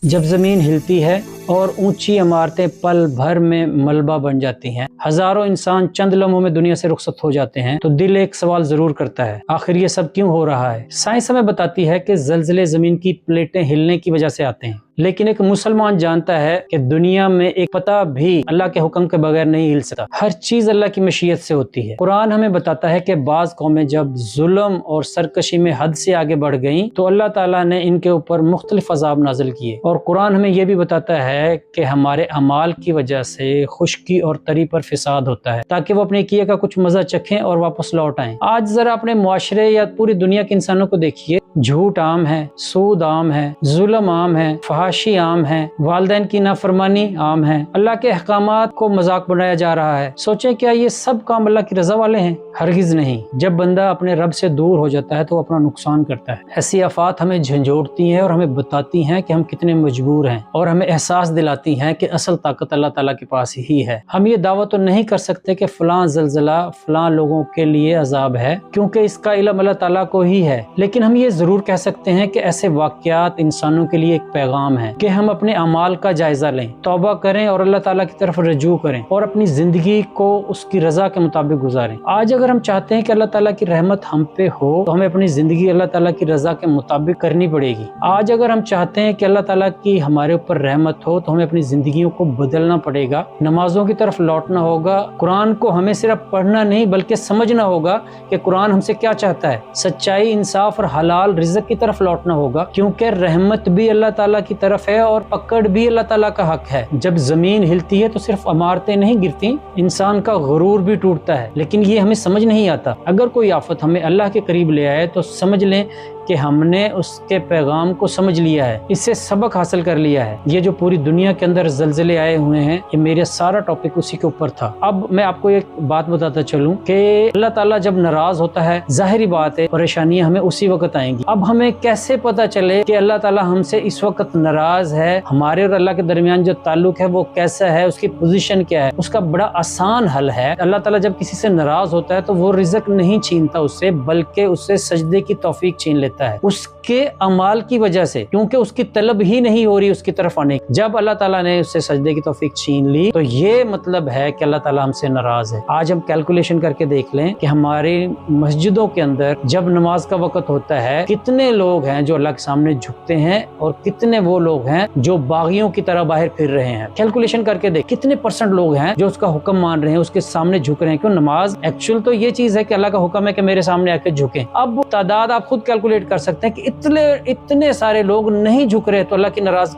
जब ज़मीन हिलती है और ऊंची इमारतें पल भर में मलबा बन जाती हैं, हजारों इंसान चंद लम्हों में दुनिया से रुखसत हो जाते हैं, तो दिल एक सवाल जरूर करता है, आखिर ये सब क्यों हो रहा है। साइंस हमें बताती है कि ज़लज़ले ज़मीन की प्लेटें हिलने की वजह से आते हैं, लेकिन एक मुसलमान जानता है कि दुनिया में एक पता भी अल्लाह के हुक्म के बगैर नहीं हिल सकता। हर चीज अल्लाह की मशीयत से होती है। कुरान हमें बताता है कि बाज़ कौमें जब जुल्म और सरकशी में हद से आगे बढ़ गईं, तो अल्लाह ताला ने इनके ऊपर मुख्तलिफ अज़ाब नाजिल किए। और कुरान हमें यह भी बताता है कि हमारे अमाल की वजह से खुश्की और तरी पर फिसाद होता है, ताकि वो अपने किए का कुछ मजा चखें और वापस लौट आएं। आज जरा अपने मुआशरे या पूरी दुनिया के इंसानों को देखिए, झूठ आम है, सूद आम है, जुल्म आम है, फहाशी आम है, वालिदैन की नाफरमानी आम है, अल्लाह के अहकामात को मजाक बनाया जा रहा है। सोचें क्या ये सब काम अल्लाह की रजा वाले हैं? हरगिज नहीं। जब बंदा अपने रब से दूर हो जाता है तो वो अपना नुकसान करता है। ऐसी आफात हमें झंझोड़ती हैं और हमें बताती हैं कि हम कितने मजबूर हैं, और हमें एहसास दिलाती हैं कि असल ताकत अल्लाह ताला के पास ही है। हम ये दावा तो नहीं कर सकते कि फलां ज़लज़ला फलां लोगों के लिए अजाब है, क्योंकि इसका इल्म अल्लाह ताला को ही है। लेकिन हम ये जरूर कह सकते हैं कि ऐसे वाक़यात इंसानों के लिए एक पैगाम है कि हम अपने अमाल का जायजा लें, तौबा करें और अल्लाह ताला की तरफ रजू करें और अपनी जिंदगी को उसकी रजा के मुताबिक गुजारें। आज अगर हम चाहते हैं कि अल्लाह ताला की रहमत हम पे हो, तो हमें अपनी जिंदगी अल्लाह ताला की रजा के मुताबिक करनी पड़ेगी। आज अगर हम चाहते हैं कि अल्लाह ताला की हमारे ऊपर रहमत हो, तो हमें अपनी जिंदगियों को बदलना पड़ेगा, नमाजों की तरफ लौटना होगा। कुरान को हमें सिर्फ पढ़ना नहीं बल्कि समझना होगा कि कुरान हमसे क्या चाहता है। सच्चाई, इंसाफ और हलाल रिज़्क की तरफ लौटना होगा, क्योंकि रहमत भी अल्लाह ताला की तरफ है और पकड़ भी अल्लाह ताला का हक है। जब जमीन हिलती है तो सिर्फ इमारतें नहीं गिरती, इंसान का गुरूर भी टूटता है, लेकिन ये हमें समझ नहीं आता। अगर कोई आफत हमें अल्लाह के करीब ले आए तो समझ लें कि हमने उसके पैगाम को समझ लिया है, इससे सबक हासिल कर लिया है। ये जो पूरी दुनिया के अंदर ज़लज़ले आए हुए हैं, ये मेरा सारा टॉपिक उसी के ऊपर था। अब मैं आपको एक बात बताता चलूं कि अल्लाह ताला जब नाराज होता है, जाहिरी बात है परेशानियां हमें उसी वक्त आएंगी। अब हमें कैसे पता चले कि अल्लाह ताला हमसे इस वक्त नाराज है, हमारे और अल्लाह के दरमियान जो ताल्लुक है वो कैसा है, उसकी पोजीशन क्या है? उसका बड़ा आसान हल है। अल्लाह ताला जब किसी से नाराज होता है तो वो रिज़्क नहीं छीनता उससे, बल्कि उससे सजदे की तौफीक छीन लेता है, उसके अमाल की वजह से, क्योंकि उसकी तलब ही नहीं हो रही उसकी तरफ आने की। जब अल्लाह ताला ने उससे सजदे की तौफीक छीन ली, तो ये मतलब है कि अल्लाह ताला हमसे नाराज है। आज हम कैलकुलेशन करके देख लें कि हमारी मस्जिदों के अंदर जब नमाज का वक्त होता है, कितने लोग हैं जो अल्लाह के सामने झुकते हैं और कितने वो लोग हैं जो बागियों की तरह बाहर फिर रहे हैं। कैलकुलेशन करके देख, कितने परसेंट लोग हैं जो उसका हुक्म मान रहे हैं, उसके सामने झुक रहे हैं। क्यों? नमाज एक्चुअल तो ये चीज है कि अल्लाह का हुक्म है कि मेरे सामने आके झुकें। अब तादाद आप खुद कैलकुलेट कर सकते हैं कि इतने सारे लोग नहीं झुक रहे, तो अल्लाह की नाराज